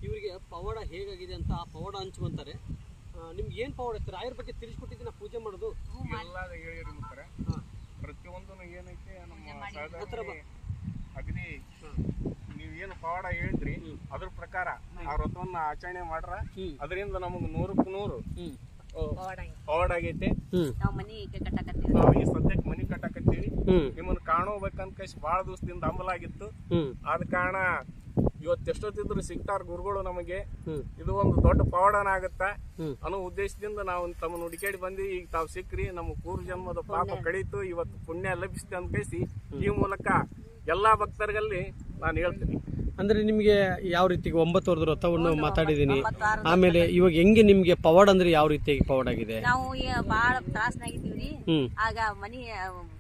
ಇವರಿಗೆ ಪವಾಡ ಹೇಗಾಗಿದೆ ಅಂತ ಆ ಪವಾಡ ಹಂಚ್ಕೊಂತಾರೆ. ನಿಮ್ಗೆ ಏನು ಪವಾಡ ಇರ್ತಾರೆ ರಾಯರ ಬಗ್ಗೆ ತಿಳಿಸ್ಕೊಟ್ಟಿದ್ದೀನಿ ಪೂಜೆ ಮಾಡೋದು ಎಲ್ಲ ಹೇಳಿರ್ತಾರೆ. ಪ್ರತಿಯೊಂದು ಏನೈತೆ ನಮ್ಮ ಅಗ್ನಿ ನೀವೇನು ಪವಾಡ ಹೇಳಿದ್ರಿ ಅದ್ರ ಪ್ರಕಾರ ಆ ವ್ರತವನ್ನ ಆಚರಣೆ ಮಾಡ್ರ ಅದರಿಂದ ನಮಗ್ 100% ಪವಾಡ ಆಗೈತೆ. ನಾವು ಈ ಸದ್ಯಕ್ಕೆ ಮನಿ ಕಟ್ಟಾಕತ್ತೀವಿ. ನಿಮ್ಮನ್ನ ಕಾಣೋಬೇಕಂತ ಕೈಸಿ ಬಹಳ ದಿವಸದಿಂದ ಹಂಬಲಾಗಿತ್ತು. ಆದ ಕಾರಣ ಇವತ್ತೆಷ್ಟೊತ್ತಿದ್ರು ಸಿಗ್ತಾರ ಗುರುಗಳು ನಮಗೆ. ಇದು ಒಂದು ದೊಡ್ಡ ಪವಾಡನ ಆಗತ್ತ ಅನ್ನೋ ಉದ್ದೇಶದಿಂದ ನಾವು ತಮ್ಮನ್ನು ಹುಡುಕಾಡಿ ಬಂದಿ. ಈಗ ತಾವು ಸಿಕ್ಕ್ರಿ, ನಮ್ಮ ಪೂರ್ವ ಜನ್ಮದ ಪಾಪ ಕಳೀತು, ಇವತ್ತು ಪುಣ್ಯ ಲಭಿಸಿದೆ ಅಂತ ಕೈಸಿ ಈ ಮೂಲಕ ಎಲ್ಲಾ ಭಕ್ತರಲ್ಲಿ ನಾನು ಹೇಳ್ತೀನಿ. ಅಂದ್ರೆ ನಿಮ್ಗೆ ಯಾವ ರೀತಿಗೆ 9 ವರ್ಷದ ವ್ರತವನ್ನು ಮಾತಾಡಿದೀನಿ. ಆಮೇಲೆ ಇವಾಗ ಹೆಂಗೆ ನಿಮ್ಗೆ ಪವಾಡ ಅಂದ್ರೆ ಯಾವ ರೀತಿಯಾಗಿ ಪವಾಡ ಆಗಿದೆ? ನಾವು ಬಾಳ ತ್ರಾಸನಾಗಿದ್ದೀವ್ರಿ. ಆಗ ಮನಿ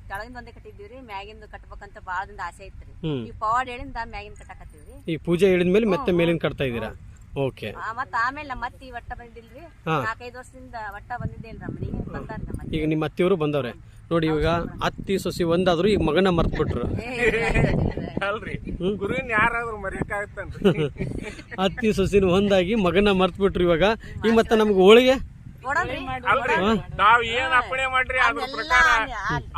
ಕೆಳಗಿಂದ ಒಂದೇ ಕಟ್ಟಿದ್ದೀವ್ರಿ, ಮ್ಯಾಗಿಂದ ಕಟ್ಬೇಕಂತ ಬಾಳ ದಿನ ಆಸೆ ಐತ್ರಿ. ಈ ಪವಾಡ ಹೇಳಿಂದ ಮ್ಯಾಗಿಂದ ಕಟ್ಟಾಕತ್ತೀವ್ರಿ. ಈ ಪೂಜೆ ಹೇಳಿದ್ಮೇಲೆ ಮತ್ತೆ ಮೇಲಿನ ಕಟ್ತಾ ಇದೀರಾ? ಓಕೆ. ಮತ್ತ ಆಮೇಲೆ ಮತ್ತೆ ಈ ವಟ್ಟ ಬಂದಿಲ್ರಿ, 4-5 ವರ್ಷದಿಂದ ವಟ್ಟ ಬಂದಿದ್ದೇನ್ರಿ ಮನಿಗೆ ಬಂದಾರ್ರಿ. ಈಗ ನಿಮ್ಮ ಅತ್ತಿಯವರು ಬಂದವ್ರೆ ನೋಡಿ. ಇವಾಗ ಅತ್ತಿ ಸೊಸಿ ಒಂದಾದ್ರು ಈಗ ಮಗನ ಮರ್ತ್ ಬಿಟ್ರು ಅಲ್ರಿ. ಗುರುವಿನ ಯಾರಾದ್ರೂ ಮರೆಯಕ್ಕಾಗತ್ತನ್ರಿ? ಅತ್ತಿ ಸೊಸಿನ ಒಂದಾಗಿ ಮಗನ ಮರ್ತ್ ಬಿಟ್ರು. ಇವಾಗ ಈಗ ಮತ್ತೆ ನಮ್ಗೆ ಹೋಳಿಗೆ ನಾವ್ ಏನ್ ಅಪ್ಪಣೆ ಮಾಡ್ರಿ ಅದ್ರ ಪ್ರಕಾರ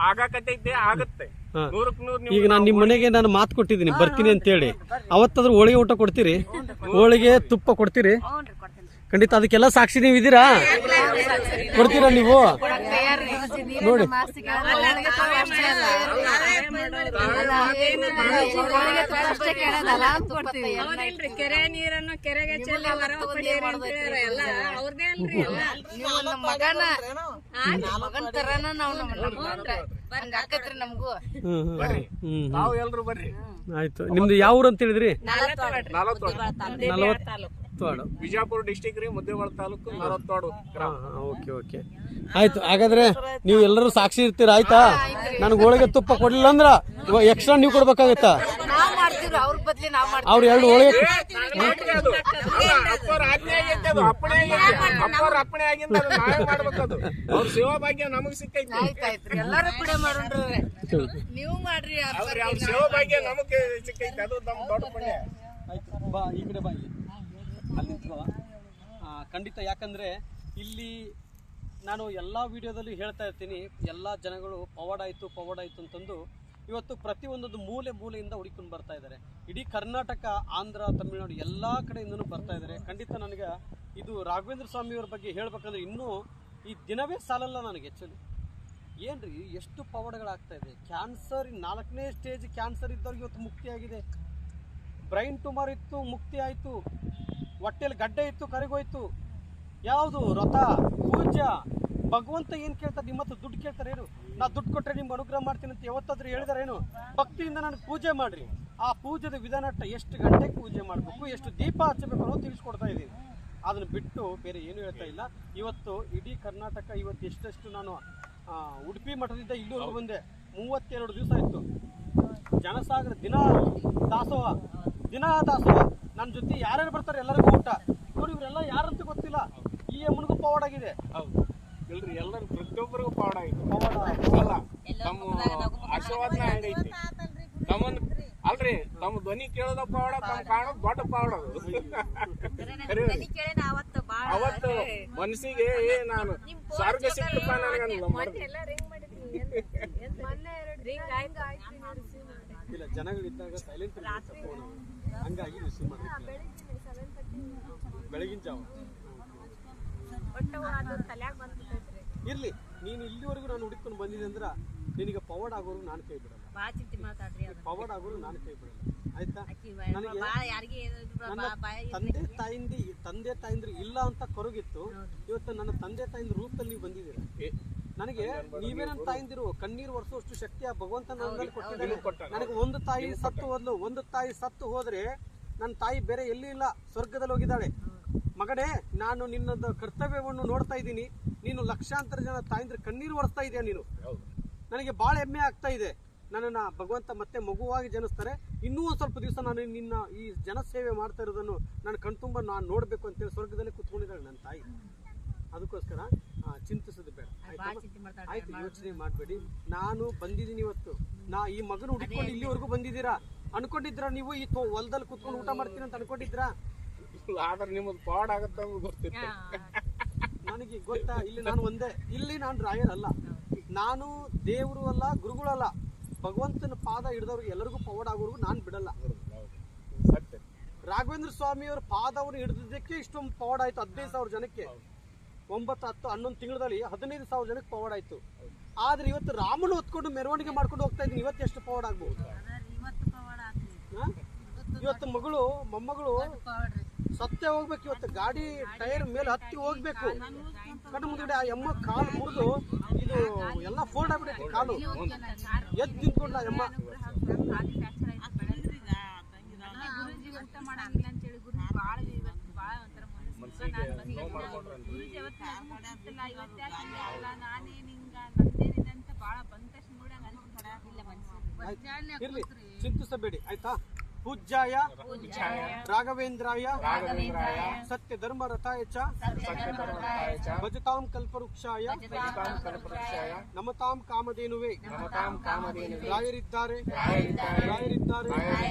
ಆಗಾಕತ್ತೈತೆ, ಆಗತ್ತೆ 100%. ಈಗ ನಾನು ನಿಮ್ ಮನೆಗೆ ನಾನು ಮಾತು ಕೊಟ್ಟಿದ್ದೀನಿ ಬರ್ತೀನಿ ಅಂತ ಹೇಳಿ. ಅವತ್ತಾದ್ರೂ ಹೋಳಿಗೆ ಊಟ ಕೊಡ್ತೀರಿ? ಹೋಳಿಗೆ ತುಪ್ಪ ಕೊಡ್ತೀರಿ? ಖಂಡಿತ. ಅದಕ್ಕೆಲ್ಲ ಸಾಕ್ಷಿ ನೀವು ಇದೀರಾ? ಕೊಡ್ತೀರಾ ನೀವು? ನೋಡಿ ಕೆರೆ ನೀರನ್ನು ಕೆರೆಗೆ ಚೆಲ್ಲಿ ಮಗನ ತರನ ನಮಗೂ. ನಾವು ಎಲ್ರು ಬರ್ರಿ. ಆಯ್ತು. ನಿಮ್ದು ಯಾವ ಊರು ಅಂತ ಹೇಳಿದ್ರಿ? ವಿಜಯಪುರ ಡಿಸ್ಟಿಕ್ ರೀ, ಮುದ್ದೇಬಿಹಾಳ ತಾಲೂಕು, ನಲವತ್ತೋಡು. ಓಕೆ ಓಕೆ ಆಯ್ತು. ಹಾಗಾದ್ರೆ ನೀವು ಎಲ್ಲರೂ ಸಾಕ್ಷಿ ಇರ್ತೀರಾ? ಆಯ್ತಾ? ನನ್ಗೆ ಹೋಳಿಗೆ ತುಪ್ಪ ಕೊಡ್ಲಿಲ್ಲ ಅಂದ್ರ ಎಕ್ಸ್ಟ್ರಾ ನೀವು ಕೊಡ್ಬೇಕಾಗತ್ತಾ? ಅವ್ರು 2 ಹೋಳಿಗೆ ಅಪ್ಪಣೆ ಆಗಿಂದ ಮಾಡ್ಬೇಕದು. ಅವ್ರ ಸೇವಾ ಭಾಗ್ಯ ನಮಗ್ ಸಿಕ್ಕೈತಿ. ನೀವು ಮಾಡ್ರಿ, ಅವ್ರ ಸೇವಾ ಭಾಗ್ಯ ನಮಗ್ ಸಿಕ್ಕೈತಿ. ಅದು ನಮ್ ದೊಡ್ಡ ಪುಣ್ಯ. ಬಾ ಈ ಕಡೆ ಬಾ, ಅಲ್ಲಿ ಖಂಡಿತ. ಯಾಕಂದ್ರೆ ಇಲ್ಲಿ ನಾನು ಎಲ್ಲ ವಿಡಿಯೋದಲ್ಲಿ ಹೇಳ್ತಾ ಇರ್ತೀನಿ, ಎಲ್ಲ ಜನಗಳು ಪವಾಡ ಆಯ್ತು ಅಂತಂದು ಇವತ್ತು ಪ್ರತಿಯೊಂದೊಂದು ಮೂಲೆಯಿಂದ ಹುಡುಕೊಂಡು ಬರ್ತಾ ಇದ್ದಾರೆ. ಇಡೀ ಕರ್ನಾಟಕ, ಆಂಧ್ರ, ತಮಿಳುನಾಡು ಎಲ್ಲ ಕಡೆಯಿಂದನೂ ಬರ್ತಾ ಇದ್ದಾರೆ. ಖಂಡಿತ ನನಗೆ ಇದು ರಾಘವೇಂದ್ರ ಸ್ವಾಮಿಯವ್ರ ಬಗ್ಗೆ ಹೇಳ್ಬೇಕಂದ್ರೆ ಇನ್ನೂ ಈ ದಿನವೇ ಸಾಲಲ್ಲ ನನಗೆ. ಆ್ಯಕ್ಚುಲಿ ಏನ್ರಿ ಎಷ್ಟು ಪವಾಡಗಳಾಗ್ತಾ ಇದೆ. ಕ್ಯಾನ್ಸರ್ 4ನೇ ಸ್ಟೇಜ್ ಕ್ಯಾನ್ಸರ್ ಇದ್ದವ್ರಿಗೆ ಇವತ್ತು ಮುಕ್ತಿಯಾಗಿದೆ. ಬ್ರೈನ್ ಟ್ಯೂಮರ್ ಇತ್ತು, ಮುಕ್ತಿ ಆಯಿತು. ಹೊಟ್ಟೆಯಲ್ಲಿ ಗಡ್ಡೆ ಇತ್ತು, ಕರಗೋಯ್ತು. ಯಾವುದು ವ್ರತ ಪೂಜಾ? ಭಗವಂತ ಏನು ಕೇಳ್ತಾರೆ? ನಿಮ್ಮ ಹತ್ರ ದುಡ್ಡು ಕೇಳ್ತಾರೆ ಏನು? ನಾ ದುಡ್ಡು ಕೊಟ್ಟರೆ ನಿಮ್ಗೆ ಅನುಗ್ರಹ ಮಾಡ್ತೀನಿ ಅಂತ ಯಾವತ್ತಾದ್ರೂ ಹೇಳಿದಾರೇನು? ಭಕ್ತಿಯಿಂದ ನನಗೆ ಪೂಜೆ ಮಾಡಿರಿ. ಆ ಪೂಜೆದ ವಿಧಾನ ಎಷ್ಟು ಗಂಟೆಗೆ ಪೂಜೆ ಮಾಡಬೇಕು, ಎಷ್ಟು ದೀಪ ಹಚ್ಚಬೇಕು ಅನ್ನೋದು ತಿಳಿಸ್ಕೊಡ್ತಾ ಇದ್ದೀನಿ. ಅದನ್ನು ಬಿಟ್ಟು ಬೇರೆ ಏನು ಹೇಳ್ತಾ ಇಲ್ಲ. ಇವತ್ತು ಇಡೀ ಕರ್ನಾಟಕ ಇವತ್ತು ಎಷ್ಟೆಷ್ಟು ನಾನು ಉಡುಪಿ ಮಠದಿಂದ ಇಲ್ಲಿವರೆಗೂ ಬಂದೆ. 32 ದಿವಸ ಇತ್ತು ಜನಸಾಗರ. ದಿನ ದಾಸೋಹ. ನನ್ನ ಜೊತೆ ಯಾರ್ಯಾರು ಬರ್ತಾರೆ ಎಲ್ಲರಿಗೂ ಊಟ. ನೋಡಿ ಇವರೆಲ್ಲ ಯಾರಂತ ಗೊತ್ತಿಲ್ಲ. ಈ ಅಮ್ಮನಿಗೂ ಪವಾಡ ಆಗಿದೆ. ಇಲ್ರಿ, ಎಲ್ಲರೂ ಪ್ರತಿಯೊಬ್ಬರಿಗೂ ಪವಾಡ ಆಗಿದೆ. ಅಲ್ಲ, ತಮ್ಮ ಆಶೀರ್ವಾದನ ಹಂಗೈತಿ. ತಮ್ಮನ್ ಅಲ್ರಿ, ತಮ್ಮ ಧ್ವನಿ ಕೇಳೋದ ಪವಾಡ, ತಮ್ಮ ಕಾಣೋದ್ ದೊಡ್ಡ ಪವಾಡ. ಅವತ್ತು ಮನಸ್ಸಿಗೆ ನಾನು ಸ್ವರ್ಗ ಸಿಕ್ತಪ್ಪ ನನಗಲ್ಲ. ಇಲ್ಲ, ಜನಗಳಿದ್ದಾಗ ಸೈಲೆಂಟ್ ಹಂಗಾಗಿ ರಿಸೀವ್ ಮಾಡಿ. ಬೆಳಗಿನ ಜಾವ ಇರ್ಲಿ. ನೀನು ಇಲ್ಲಿವರೆಗೂ ನಾನು ಹುಡುಕೊಂಡು ಬಂದಿದ್ದೆ ಅಂದ್ರ ನಿನಗೆ ಪವಾಡ ಆಗೋರು ನಾನು ಕೈ ಬಿಡಲ್ಲ. ಪವಾಡ ಆಗೋರು ನಾನು ಕೈ ಬಿಡಲ್ಲ. ಆಯ್ತಾ? ನನಗೆ ತಂದೆ ತಾಯಿಂದ್ರು ಇಲ್ಲ ಅಂತ ಕೊರಗಿತ್ತು. ಇವತ್ತು ನನ್ನ ತಂದೆ ತಾಯಿಂದ್ರ ರೂಪದಲ್ಲಿ ನೀವು ಬಂದಿದ್ದೀರ. ನನಗೆ ನೀವೇ ನನ್ನ ತಾಯಿಂದಿರು. ಕಣ್ಣೀರು ಒರೆಸುವಷ್ಟು ಶಕ್ತಿ ಆ ಭಗವಂತ ನನ್ನಲ್ಲಿ ಕೊಟ್ಟಿದ್ದಾನೆ. ನನಗೆ ಒಂದು ತಾಯಿ ಸತ್ತು ಹೋದ್ಲು. ಒಂದು ತಾಯಿ ಸತ್ತು ಹೋದ್ರೆ ನನ್ನ ತಾಯಿ ಬೇರೆ ಎಲ್ಲಿ ಇಲ್ಲ, ಸ್ವರ್ಗದಲ್ಲಿ ಹೋಗಿದ್ದಾಳೆ. ಮಗನೇ, ನಾನು ನಿನ್ನದ ಕರ್ತವ್ಯವನ್ನು ನೋಡ್ತಾ ಇದ್ದೀನಿ. ನೀನು ಲಕ್ಷಾಂತರ ಜನ ತಾಯಿಂದ್ರ ಕಣ್ಣೀರು ಒರೆಸ್ತಾ ಇದೆಯಾ ನೀನು. ನನಗೆ ಬಹಳ ಹೆಮ್ಮೆ ಆಗ್ತಾ ಇದೆ. ನನ್ನನ್ನು ಭಗವಂತ ಮತ್ತೆ ಮಗುವಾಗಿ ಜನಿಸ್ತಾರೆ. ಇನ್ನೂ ಒಂದು ಸ್ವಲ್ಪ ದಿವಸ ನಾನು ನಿನ್ನ ಈ ಜನಸೇವೆ ಮಾಡ್ತಾ ಇರೋದನ್ನು ನಾನು ಕಣ್ತುಂಬ ನಾನು ನೋಡಬೇಕು ಅಂತೇಳಿ ಸ್ವರ್ಗದಲ್ಲಿ ಕೂತ್ಕೊಂಡಿದ್ದಾಳೆ ನನ್ನ ತಾಯಿ. ಅದಕ್ಕೋಸ್ಕರ ಚಿಂತಿಸೋದು ಬೇಡ. ಆಯ್ತು, ಯೋಚನೆ ಮಾಡಬೇಡಿ. ನಾನು ಬಂದಿದ್ದೀನಿ ಇವತ್ತು. ಈ ಮಗನ ಹುಡುಕೊಂಡು ಇಲ್ಲಿವರೆಗೂ ಬಂದಿದ್ದೀರಾ? ಅನ್ಕೊಂಡಿದ್ರ ನೀವು ಈ ಹೊಲದಲ್ಲಿ ಕುತ್ಕೊಂಡು ಊಟ ಮಾಡ್ತೀನಿ ಅಂತ ಅನ್ಕೊಂಡಿದ್ರಾ? ಆದ್ರೆ ನಿಮ್ಮದು ಪವಾಡ ಆಗತ್ತ ಗೊತ್ತಿತ್ತು. ನನಗೆ ಗೊತ್ತಾ, ಇಲ್ಲಿ ನಾನು ರಾಯರ್ ಅಲ್ಲ, ನಾನು ದೇವರು ಅಲ್ಲ, ಗುರುಗಳಲ್ಲ. ಭಗವಂತನ ಪಾದ ಹಿಡಿದವ್ರಿಗೆ ಎಲ್ಲರಿಗೂ ಪವಾಡ ಆಗೋರ್ಗು ನಾನು ಬಿಡಲ್ಲ. ಸತ್ಯ. ರಾಘವೇಂದ್ರ ಸ್ವಾಮಿಯವರ ಪಾದವನ್ನು ಹಿಡಿದಿದ್ದಕ್ಕೆ ಇಷ್ಟೊಂದು ಪವಾಡ ಆಯ್ತು. 15,000 ಜನಕ್ಕೆ 9, 10, 11 ತಿಂಗಳಲ್ಲಿ 15,000 ಜನಕ್ಕೆ ಪವಾಡ ಆಯ್ತು. ಆದ್ರೆ ಇವತ್ತು ರಾಮನ ಹೊತ್ಕೊಂಡು ಮೆರವಣಿಗೆ ಮಾಡ್ಕೊಂಡು ಹೋಗ್ತಾ ಇದ್ದೀನಿ. ಇವತ್ತು ಎಷ್ಟು ಪವಾಡ ಆಗ್ಬಹುದು? ಇವತ್ತು ಮಗಳು ಮೊಮ್ಮಗಳು ಸತ್ತೇ ಹೋಗ್ಬೇಕು. ಇವತ್ತು ಗಾಡಿ ಟೈರ್ ಮೇಲೆ ಹತ್ತಿ ಹೋಗ್ಬೇಕು. ಕಣ್ಣು ಮುಂದೆ ಆ ಎಮ್ಮ ಕಾಲು ಮುರಿದು ಇದು ಎಲ್ಲ ಫೋಲ್ಡ್ ಆಗ್ಬಿಟ್ಟೈತಿ. ಕಾಲು ಎದ್ದು ನಿಂತ್ಕೊಂಡ್ಲ ಎಮ್ಮ. ಇರ್ಲಿ, ಚಿಂತಿಸಬೇಡಿ ಆಯ್ತಾ. ಪೂಜ್ಯಾಯ ರಾಘವೇಂದ್ರಾಯ ಸತ್ಯ ಧರ್ಮ ರಥಾಯ ಚ ಭಜತಾಂ ಕಲ್ಪವೃಕ್ಷಾಯ ನಮತಾಂ ಕಾಮಧೇನುವೆ. ರಾಯರಿದ್ದಾರೆ,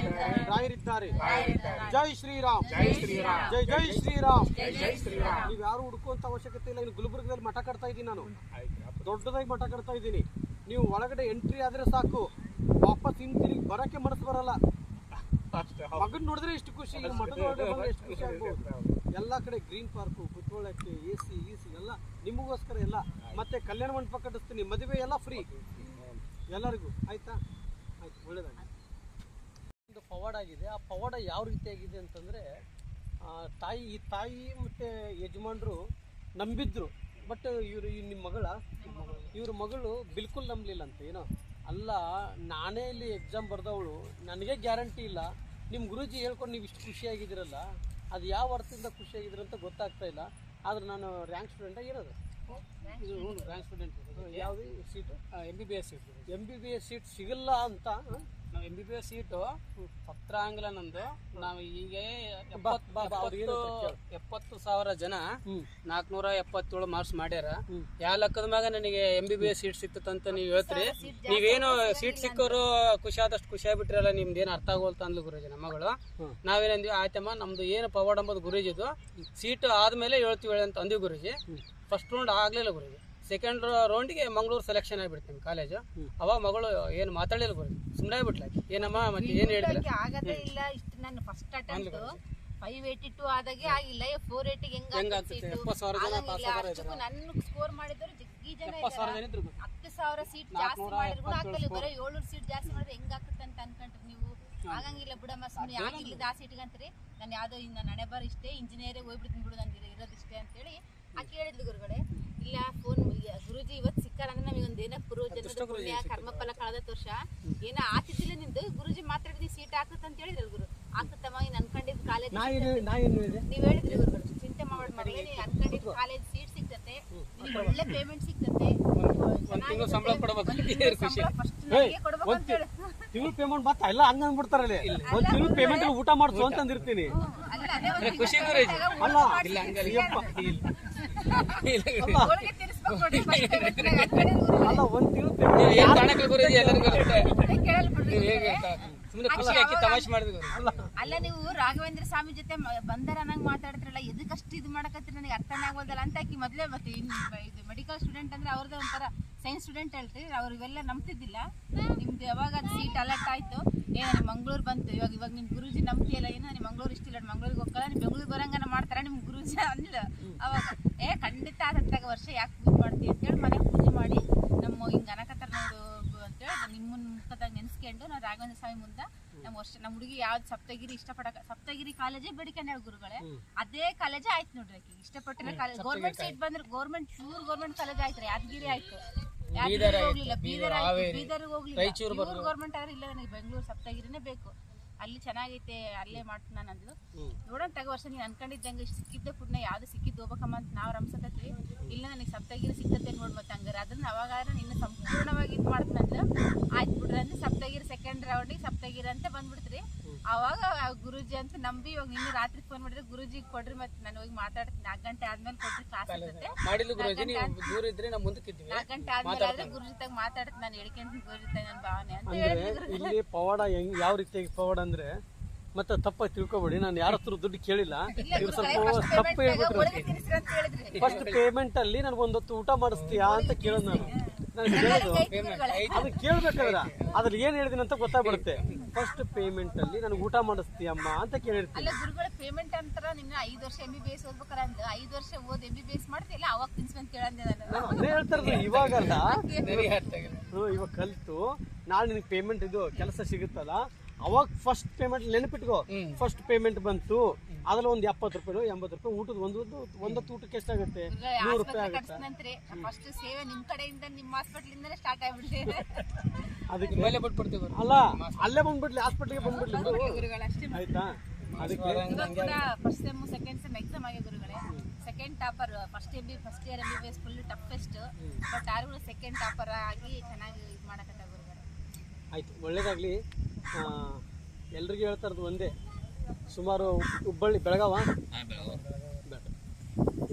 ಜೈ ಶ್ರೀರಾಮ್, ಜೈ ಜೈ ಶ್ರೀರಾಮ್. ನೀವು ಯಾರು ಹುಡುಕುವಂತ ಅವಶ್ಯಕತೆ ಇಲ್ಲ. ಇನ್ನು ಗುಲ್ಬರ್ಗದಲ್ಲಿ ಮಠ ಕಟ್ತಾ ಇದ್ದೀನಿ ನಾನು, ದೊಡ್ಡದಾಗಿ ಮಠ ಕಟ್ತಾ ಇದ್ದೀನಿ. ನೀವು ಒಳಗಡೆ ಎಂಟ್ರಿ ಆದ್ರೆ ಸಾಕು, ವಾಪಸ್ ಹಿಂತಿರುಗಿ ಬರಕ್ಕೆ ಮನಸ್ಸು ಬರಲ್ಲ. ಮಗನ್ ನೋಡಿದ್ರೆ ಇಷ್ಟು ಖುಷಿ, ಮಠದ ಒಳಗಡೆ ಬಂದ್ರೆ ಎಷ್ಟು ಖುಷಿ ಆಗ್ಬೋದು. ಎಲ್ಲಾ ಕಡೆ ಗ್ರೀನ್ ಪಾರ್ಕ್, ಕುತ್ಕೊಳ್ಳಕ್ಕೆ AC ಎಲ್ಲ ನಿಮಗೋಸ್ಕರ ಎಲ್ಲ. ಮತ್ತೆ ಕಲ್ಯಾಣ ಮಂಟಪ ಕಟ್ಟಿಸ್ತೀನಿ, ಮದುವೆ ಎಲ್ಲ ಫ್ರೀ ಎಲ್ಲರಿಗೂ. ಆಯ್ತಾ? ಆಯ್ತು, ಒಳ್ಳೇದಾಗಿ. ಒಂದು ಪವಾಡ ಆಗಿದೆ. ಆ ಪವಾಡ ಯಾವ ರೀತಿಯಾಗಿದೆ ಅಂತಂದ್ರೆ, ಈ ತಾಯಿ ಮತ್ತೆ ಯಜಮಾನ್ರು ನಂಬಿದ್ರು. ಬಟ್ ಇವ್ರ ಮಗಳು ಬಿಲ್ಕುಲ್ ನಂಬಲಿಲ್ಲ ಅಂತ. ಏನೋ ಅಲ್ಲ, ನಾನೇ ಇಲ್ಲಿ ಎಕ್ಸಾಮ್ ಬರ್ದವಳು, ನನಗೆ ಗ್ಯಾರಂಟಿ ಇಲ್ಲ. ನಿಮ್ಮ ಗುರೂಜಿ ಹೇಳ್ಕೊಂಡು ನೀವು ಇಷ್ಟು ಖುಷಿಯಾಗಿದ್ದೀರಲ್ಲ, ಅದು ಯಾವ ಅರ್ಥದಿಂದ ಖುಷಿಯಾಗಿದ್ದೀರಂತ ಗೊತ್ತಾಗ್ತಾ ಇಲ್ಲ. ಆದ್ರೆ ನಾನು ರ್ಯಾಂಕ್ ಸ್ಟೂಡೆಂಟ. ಏನದು ಇದು? Rank student. ಯಾವುದು seat? MBBS seat. MBBS seat ಸಿಗಲ್ಲ ಅಂತ. ನಾವು MBBS ಸೀಟು ಸತ್ರಾಂಗಲ ನಂದು. ನಾವು ಈಗ 70,000 ಜನ 477 ಮಾರ್ಕ್ಸ್ ಮಾಡ್ಯಾರ. ಯಾವ ಲೆಕ್ಕದ ಮ್ಯಾಗ ನನಗೆ MBBS ಸೀಟ್ ಸಿಕ್ತಂತ ನೀವು ಹೇಳ್ತೀರಿ. ನೀವೇನು ಸೀಟ್ ಸಿಕ್ಕೋರು ಖುಷಿ ಆದಷ್ಟು ಖುಷಿ ಆಗ್ಬಿಟ್ರಲ್ಲ, ನಿಮ್ದೇನು ಅರ್ಥ ಆಗೋಲ್ತ ಅಂದ್ಲು ಗುರುಜಿ ನಮ್ಮ ಮಗಳು. ನಾವೇನಂದ್ವಿ, ಆಯ್ತಮ್ಮ ನಮ್ದು ಏನು ಪವಾಡ ಅಂಬೋದು ಗುರುಜಿದು, ಸೀಟ್ ಆದ್ಮೇಲೆ ಹೇಳ್ತೀವಿ ಅಂತ ಅಂದ್ವಿ ಗುರುಜಿ. ಫಸ್ಟ್ ರೌಂಡ್ ಆಗ್ಲಿಲ್ಲ ಗುರುಜಿ. ಸೆಕೆಂಡ್ ರೌಂಡ್ಗೆ ಮಂಗಳೂರು ಸೆಲೆಕ್ಷನ್ ಆಗಿಬಿಡ್ತೀನಿ ಕಾಲೇಜು. ಅವಾಗ ಮಗಳು ಏನು ಮಾತಾಡಲಿಲ್ಲ ಗುರುಜಿ, ಸುಮ್ಮನೆ ಆಗ್ಬಿಟ್ಲ. ಏನಮ್ಮ ಮತ್ತೆ ಏನು ಹೇಳಿದ್ರೆ ಆಗದೇ ಇಲ್ಲ. ಇಷ್ಟು ನನ್ನ ಫಸ್ಟ್ ಅಟೆಂಪ್ಟ್ 582 ಆದಾಗೆ ಆಗಿಲ್ಲ. 480 ಹೆಂಗಾಗ್ತದೆ? 70,000 ಜನ ಪಾಸ್ ಆದಾರ. ನನ್ನ ಸ್ಕೋರ್ ಮಾಡಿದವರು ಜಗ್ಗಿ ಜನ 10,000 ಸೀಟ್ ಜಾಸ್ತಿ ಮಾಡಿದ್ರು ಆಗ್ತಲ್ಲ. ಬರೋ 700 ಸೀಟ್ ಜಾಸ್ತಿ ಮಾಡಿದ್ರೆ ಹೆಂಗಾಗ್ತದೆ ಅಂತ ಅನ್ಕೊಂಡ್ರಿ ನೀವು. ಆಗಂಗಿಲ್ಲ ಬಿಡಮ್ಮ, ಸುಮ್ಮನೆ ಆಗಿಲ್ಲ ಆ ಸೀಟ್ಗಂತ್ರಿ. ನಾನು ಯಾವ್ದೋ ನನ್ನ ಹಣೆ ಬರ ಇಷ್ಟೇ, ಇಂಜಿನಿಯರೇ ಹೋಗ್ಬಿಡ್ತೀನಿ ಬಿಡು, ನಂಗೆ ಇರೋದಿಷ್ಟೇ ಅಂತೇಳಿ ಆಕೆ ಹೇಳಿದ್ಲು ಗುರುಗಳೇ. ಇಲ್ಲ ಫೋನ್ ಗುರುಜಿ ಇವತ್ತು ಸಿಕ್ಕಾರ ಅಂದ್ರೆ ನಮಗೆ ಒಂದೇನ ಪೂರ್ವಜನ್ಮದ ಪುಣ್ಯ ಕರ್ಮಫಲ ಕಳೆದ ವರ್ಷ ಏನೋ ಆತಿದ್ದಿಲ್ಲ ನಿಂದು. ಗುರುಜಿ ಮಾತಾಡಿದ್ವಿ ಸೀಟ್ ಆಗ್ತದೆ ಅಂತ ಹೇಳಿದ್ರು ಗುರು. ಆಗ್ತದಮ್ಮ, ನೀನ್ ಅನ್ಕೊಂಡಿದ್ ಕಾಲೇಜ್ ನೀವ್ ಹೇಳಿದ್ರಿ ಗುರುಗಳು, ಚಿಂತೆ ಮಾಡೋದ್ ಮಗಳೇ, ನೀನ್ ಅನ್ಕೊಂಡಿದ್ ಕಾಲೇಜ್ ಸೀಟ್ ಸಿಗ್ತತೆ, ನಿಮ್ಗೆ ಒಳ್ಳೆ ಪೇಮೆಂಟ್ ಸಿಗ್ತತೆ, ಸಂಬಳ ಕೊಡ್ಬೇಕು ಅಂತ ಹೇಳಿ ತಿಂಗಳು ಪೇಮೆಂಟ್ ಬರ್ತಾ ಇಲ್ಲ ಹಂಗ ಅಂದ್ಬಿಡ್ತಾರಲ್ಲ. ಒಂದ್ ತಿಂಗಳು ಪೇಮೆಂಟ್ ಊಟ ಮಾಡ್ಸು ಅಂತಂದಿರ್ತೀನಿ. ಖುಷಿ ಗುರುಜಿ. ಅಲ್ಲ ಅಲ್ಲ, ಒಂದ್ ತಿಂಗಳು ಗುರುಜಿ ಎಲ್ಲರಿಗೂ ಸುಮ್ಮನೆ ಖುಷಿ ಹಾಕಿ ತಮಾಷೆ ಮಾಡಿದ್ವಿ. ಅಲ್ಲ, ನೀವು ರಾಘವೇಂದ್ರ ಸ್ವಾಮಿ ಜೊತೆ ಬಂದರ ಅನ್ನಂಗ್ ಮಾತಾಡ್ತಿರಲ್ಲ, ಎದಕ್ಕಷ್ಟು ಇದು ಮಾಡಕತ್ರಿ ನನಗೆ ಅರ್ಥನೇ ಆಗೋದಲ್ಲ ಅಂತ ಆಕಿ ಮೊದ್ಲೇ. ಮತ್ತೆ ಇದು ಮೆಡಿಕಲ್ ಸ್ಟೂಡೆಂಟ್ ಅಂದ್ರೆ ಅವ್ರದ್ದು ಒಂಥರ ಸೈನ್ಸ್ ಸ್ಟೂಡೆಂಟ್ ಹೇಳ್ರಿ, ಅವ್ರು ಇವೆಲ್ಲ ನಂಬ್ತಿದ್ದಿಲ್ಲ. ನಿಮ್ದು ಯಾವಾಗ ಅದು ಸೀಟ್ ಅಲರ್ಟ್ ಆಯ್ತು, ನಿಮ್ಮ ಮಂಗ್ಳೂರ್ ಬಂತು, ಇವಾಗ ನಿಮ್ ಗುರುಜಿ ನಂಬ್ತಿಯಲ್ಲ, ಏನೋ ನಿಮ್ಮ ಮಂಗ್ಳೂರ್ ಇಷ್ಟಿಲ್ಲ, ಮಂಗ್ಳೂರಿಗೆ ಹೋಗಲ್ಲ, ನೀವು ಬೆಂಗ್ಳೂರಿಗೆ ಬರಂಗನ ಮಾಡ್ತಾರ ನಿಮ್ ಗುರುಜಿ ಅಂದ್ಲ. ಅವಾಗ ಖಂಡಿತ ಅದತ್ತಾಗ ವರ್ಷ ಯಾಕೆ ಪೂಜೆ ಮಾಡ್ತೀವಿ ಅಂತೇಳಿ ಮನೆಗೆ ಪೂಜೆ ಮಾಡಿ ನಮ್ಮ ಹಿಂಗ ಅನಕತ್ತಾರ ನೋಡು ಅಂತೇಳಿ ನಿಮ್ಮನ್ನ ಮುಖದಾಗ ನೆನ್ಸ್ಕೊಂಡು ನಾವು ರಾಘವೇಂದ್ರ ಸ್ವಾಮಿ ಮುಂದೆ ನಮ್ಮ ಹುಡುಗಿ ಯಾವ್ದು ಸಪ್ತಗಿರಿ ಸಪ್ತಗಿರಿ ಕಾಲೇಜೇ ಬೇಡಿಕೊಂಡ ಗುರುಗಳೇ. ಅದೇ ಕಾಲೇಜೇ ಆಯ್ತು ನೋಡ್ರಿ. ಆಕಿ ಇಷ್ಟಪಟ್ಟಿನ ಕಾಲೇಜ್ ಗೌರ್ಮೆಂಟ್ ಸೀಟ್ ಬಂದ್ರೆ ಗೌರ್ಮೆಂಟ್ ಕಾಲೇಜ್ ಆಯ್ತು. ಯಾದಗಿರಿ ಆಯ್ತು, ಹೋಗ್ಲಿಲ್ಲ, ಬೀದರ್ ಹೋಗ್ಲಿಲ್ಲ, ಗೌರ್ಮೆಂಟ್ ಆದ್ರೆ ಇಲ್ಲ ನನಗೆ ಬೆಂಗಳೂರು ಸಪ್ತಗಿರಿನೇ ಬೇಕು, ಅಲ್ಲಿ ಚೆನ್ನಾಗೈತೆ, ಅಲ್ಲೇ ಮಾಡ್ತೀನಿ ನಾನು ಅಂದ್ಲು. ನೋಡೋಣ ತಗೋ ವರ್ಷ ನೀನು ಅನ್ಕೊಂಡಿದ್ದಂಗೆ ಸಿಕ್ಕಿದ್ದೆ ಪುಣ್ಯ ಯಾವ್ದು ಸಿಕ್ಕಿದ್ದು ಹೋಗ್ಬೇಕಮ್ಮ ಅಂತ ನಾವು ರಮ್ಸಕತ್ವಿ. ಇಲ್ಲ ನನಗೆ ಸಪ್ತಗಿರಿ ಸಿಕ್ತತೆ ನೋಡ್ ಮತ್ತೆ ಹಂಗಾರೆ ಅದನ್ನ ಅವಾಗ ನಿನ್ನ ಸಂಪೂರ್ಣವಾಗಿ ಇದು ಮಾಡ್ತೀನಿ ಅಂದ್ಲು. ಆಯ್ತು ಬಿಡ್ರಿ ಅಂದ್ರೆ ಸಪ್ತಗಿರಿ ಸೆಕೆಂಡ್ ರೌಂಡಿಗೆ ಸಪ್ತಗಿರಿ ಅಂತ ಬಂದ್ಬಿಡ್ತೀರಿ. ಅವಾಗ ಗುರುಜಿ ಅಂತ ನಂಬಿ ಇವಾಗ ನಿನ್ನೆ ರಾತ್ರಿ ಫೋನ್ ಮಾಡಿದ್ರೆ ಗುರುಜಿ ಕೊಡ್ರಿ, ಮತ್ತೆ ನಾನು ಹೋಗಿ ಮಾತಾಡ್ತೀನಿ 4 ಗಂಟೆ ಆದ್ಮೇಲೆ ಕೊಡ್ರಿ ಕ್ಲಾಸ್ ಇರ್ತೈತೆ. 4 ಗಂಟೆ ಆದ್ಮೇಲೆ ಆದ್ರೆ ಗುರುಜಿ ತಾಗ ಮಾತಾಡ್ತೀನಿ, ನಾನು ಹೇಳ್ಕೊಂತೀನಿ ಗುರುಜಿ ತಾಗ ನನ್ನ ಭಾವನೆ ಅಂತ ಹೇಳಿದ್ರು. ಇಲ್ಲಿ ಪವಾಡ ಯಾವ ರೀತಿಯಾಗಿ ಪವಾಡ ಅಂದ್ರೆ, ಮತ್ತೆ ತಪ್ಪಾಗಿ ತಿಳ್ಕೊಬೇಡಿ, ನಾನು ಯಾರ ಹತ್ರ ದುಡ್ಡು ಕೇಳಿಲ್ಲ. ಇಲ್ಲ ಇವ್ರು ಗುರುಗಳೇ, ಸ್ವಲ್ಪ first ತಪ್ಪು payment ಹೇಳ್ಬಿಟ್ರು. ಒಳಗೆ ತಿನ್ನಿಸ್ರಿ ಅಂತ ಹೇಳಿದ್ರಿ. ಫಸ್ಟ್ ಪೇಮೆಂಟ್ ಅಲ್ಲಿ ನನಗೆ ಒಂದೊತ್ತು ಊಟ ಮಾಡಿಸ್ತೀಯಾ ಅಂತ ಕೇಳೋದು ನಾನು ಕೇಳೋದು ಗುರುಗಳೇ, ಅದು ಕೇಳ್ಬೇಕಾದ್ರ ಅದ್ರಲ್ಲಿ ಏನ್ ಹೇಳಿದೀನಿ ಅಂತ ಗೊತ್ತಾಗ್ಬಿಡುತ್ತೆ. ಫಸ್ಟ್ ಪೇಮೆಂಟ್ ಅಲ್ಲಿ ನನಗೆ ಊಟ ಮಾಡಿಸ್ತೀಯಮ್ಮ ಅಂತ ಕೇಳಿರ್ತೀನಿ. ಅಲ್ಲ ಗುರುಗಳ ಪೇಮೆಂಟ್ ಅಂತಾರ ನಿನ್ನ 5 ವರ್ಷ MBBS ಓದ್ಬೇಕಾರ ಅಂದ 5 ವರ್ಷ ಓದ್ MBBS ಮಾಡ್ತಿಲ್ಲ ಅವಾಗ ತಿನ್ಸ್ಕೊಂತ ಕೇಳಂದೆ ನಾನು. ನಾನು ಅದೇ ಹೇಳ್ತಾ ಇರೋದು, ಇವಾಗಲ್ಲ ಇವಾಗ ಕಲ್ತು ನಾಳೆ ನಿನಗೆ ಪೇಮೆಂಟ್ ಇದು ಕೆಲಸ ಸಿಗುತ್ತಲ್ಲ ಅವಾಗ ಫಸ್ಟ್ ಪೇಮೆಂಟ್ ನೆನಪಿಟ್ಕೋ. ಫಸ್ಟ್ ಪೇಮೆಂಟ್ ಬಂತು ಅದ್ರಲ್ಲಿ ಒಂದು 70 ರೂಪಾಯಿ 80 ರೂಪಾಯಿ ಊಟದ ಒಂದೊತ್ತು ಊಟಕ್ಕೆ ಎಷ್ಟಾಗುತ್ತೆ? 100 ರೂಪಾಯಿ ಆಗುತ್ತೆ. ಫಸ್ಟ್ ಸೇವೆ ನಿಮ್ ಕಡೆಯಿಂದ ನಿಮ್ಮ ಹಾಸ್ಪಿಟಲ್ ಇಂದನೇ ಸ್ಟಾರ್ಟ್ ಆಗ್ಬಿಡ್ಲಿ. ಅದಕ್ಕೆ ಮೇಲೆ ಬಿಟ್ಬಿಡ್ತೀವಿ ಅಲ್ಲ ಅಲ್ಲೇ ಬಂದ್ಬಿಡ್ಲಿ, ಹಾಸ್ಪಿಟಲ್ಗೆ ಬಂದ್ಬಿಡ್ಲಿ ಗುರುಗಳು ಅಷ್ಟೇ. ಆಯ್ತಾ? ಅದಕ್ಕೆ ಇವಾಗ ಕೂಡ first sem second sem exam ಆಗಿ ಗುರುಗಳೇ. Second topper first year MBBS full toughest, but ಯಾರು ಸೆಕೆಂಡ್ ಟಾಪರ್ ಆಗಿ ಚೆನ್ನಾಗಿ ಇದು ಮಾಡಕತ್ತ ಗುರುಗಳೇ. ಆಯ್ತು, ಒಳ್ಳೇದಾಗ್ಲಿ. ಎಲ್ರಿಗೂ ಹೇಳ್ತಾ ಇರೋದು ಒಂದೇ, ಸುಮಾರು ಹುಬ್ಬಳ್ಳಿ ಬೆಳಗಾವ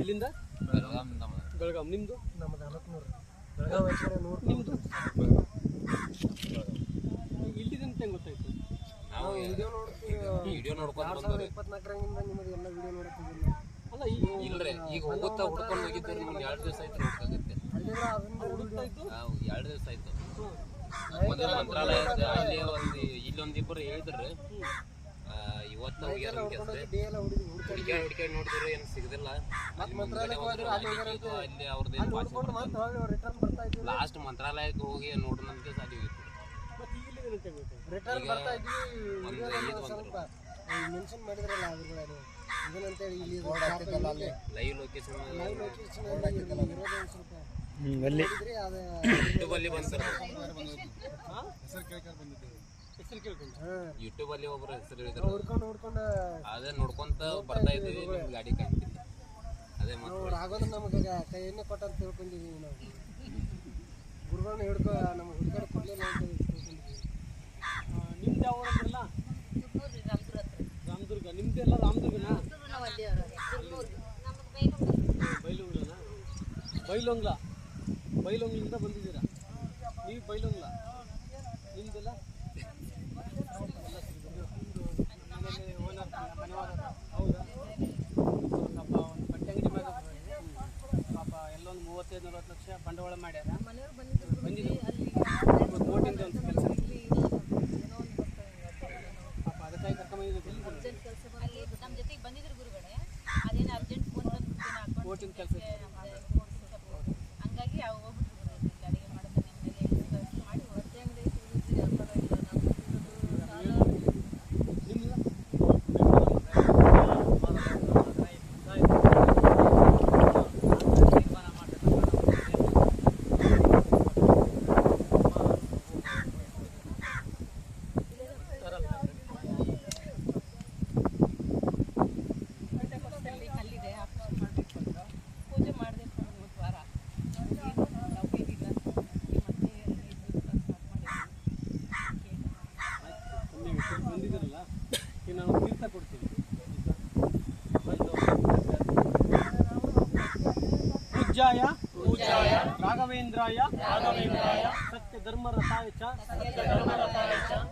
ಎಲ್ಲಿಂದ? ಬೆಳಗಾವ್. ನಿಮ್ದು? ನಿಮ್ದು ಇಲ್ಲಿದಂತ ಹೆಂಗ್ ಗೊತ್ತಾಯ್ತು? ಅಲ್ಲ ಇಲ್ರಿ ಈಗ ಹೋಗುತ್ತಾ ಹುಡ್ಕೊಂಡು ಹೋಗಿದ್ದೀರಿ. 2 ದಿವಸ ಆಯ್ತು ಹುಡ್ಕಾಗತ್ತೆ. 2 ದಿವಸ ಆಯ್ತು. ಒಂದು ಮಂತ್ರಾಲಯ ಇಲ್ಲೊಂದಿಬ್ಬರು ಹೇಳಿದ್ರಿ, ಇವತ್ತು ಹೋಗ್ಯಾರ ಹುಡುಕ್ಯಾಡ್ ನೋಡಿದ್ರು ಏನು ಸಿಗದಿಲ್ಲ. ಅಲ್ಲಿ ಅವ್ರದ್ದು ಲಾಸ್ಟ್ ಮಂತ್ರಾಲಯಕ್ಕೆ ಹೋಗಿ ನೋಡೋಣಂತೆ ಸಾಲಿ ಹೋಗಿತ್ತು. ಲೈವ್ ಲೊಕೇಶನ್ ಯೂಟ್ಯೂಬ್ ಅಲ್ಲಿ ಬಂತಾರೆ. ಯೂಟ್ಯೂಬ್ ಅಲ್ಲಿ ಒಬ್ಬರು ಹೆಸರು ಹೇಳಿದ್ರು, ಅದೇ ನೋಡ್ಕೊಂತ ಬರ್ತಾ ಇದ್ದೀವಿ. ನಿಮ್ ಗಾಡಿ ಕಾಣ್ತಿಲ್ಲ. ಅದೇ ಆಗೋದು ನಮಗೆ ಕೈಯನ್ನೇ ಕೊಟ್ಟಂತ ತಿಳ್ಕೊಂಡಿದೀವಿ ನಾವು. ಗುರುಗಳನ್ನ ಹಿಡ್ಕೊ ನಮ್ಗೆ ಹುಡುಗರು ಕೊಡ್ಲಿಲ್ಲ ಅಂತ ತಿಳ್ಕೊಂಡಿದ್ದೀವಿ. ನಿಮ್ದು ಯಾವ ಊರಲ್ಲ? ರಾಮದುರ್ಗ. ನಿಮ್ದೆಲ್ಲ ರಾಮದುರ್ಗನಾ? ಬೈಲುಂಗ್ಲನಾ? ಬೈಲೊಂಗ್ಲಿಂದ ಬಂದಿದ್ದೀರಾ ನೀವು? ಬೈಲೊಂಗ್ಲ ನಿಮ್ದೆಲ್ಲ? ಹೌದಾ? ಪಾಪ ಒಂದು ಬಟ್ಟೆ ಅಂಗಡಿ ಮ್ಯಾಗ ಪಾಪ ಎಲ್ಲೊಂದು 35-40 ಲಕ್ಷ ಬಂಡವಾಳ ಮಾಡ್ಯಾರ. ಬಂದಿದ್ರು ಕೋಟಿಂದ ಒಂದು ಕೆಲಸ ಪಾಪ ಅದಕ್ಕಾಗಿ ಕರ್ಕೊಂಡ್ಬಂದಿದ್ರು. ನಮ್ಮ ಜೊತೆಗೆ ಬಂದಿದ್ರು ಗುರುಗಳೇ. ಅದೇನು ಅರ್ಜೆಂಟ್ ಫೋನ್ ಬಂದು ಕೋಟಿಂದ ಕೆಲಸ ಹಂಗಾಗಿ ಹೋಗ್ಬಿಟ್ರು ಅಡುಗೆ ಮಾಡೋದು ಮಾಡಿ ಹೊಟ್ಟೆ ಅಂಗಡಿ ಕಲ್ಲಿದೆ ಪೂಜೆ ಮಾಡಿದೆ ಒಂದು ವಾರ. ಬಂದಿದ್ದೀರಲ್ಲ, ಈಗ ನಾನು ತೀರ್ಥ ಕೊಡ್ತೀನಿ. ಪೂಜ್ಯಾಯ ರಾಘವೇಂದ್ರಾಯ ಸತ್ಯ ಧರ್ಮರತಾಯ ಚ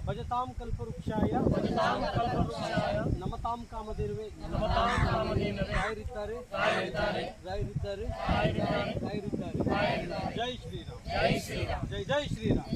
ಭಜತಾಂ ಕಲ್ಪವೃಕ್ಷಾಯ ನಮತಾಂ ಕಾಮಧೇನುವೆ ರಾಯರಿದ್ದಾರೆ. ಜೈ ಶ್ರೀರಾಮ್. ಜೈ ಶ್ರೀರಾಮ್.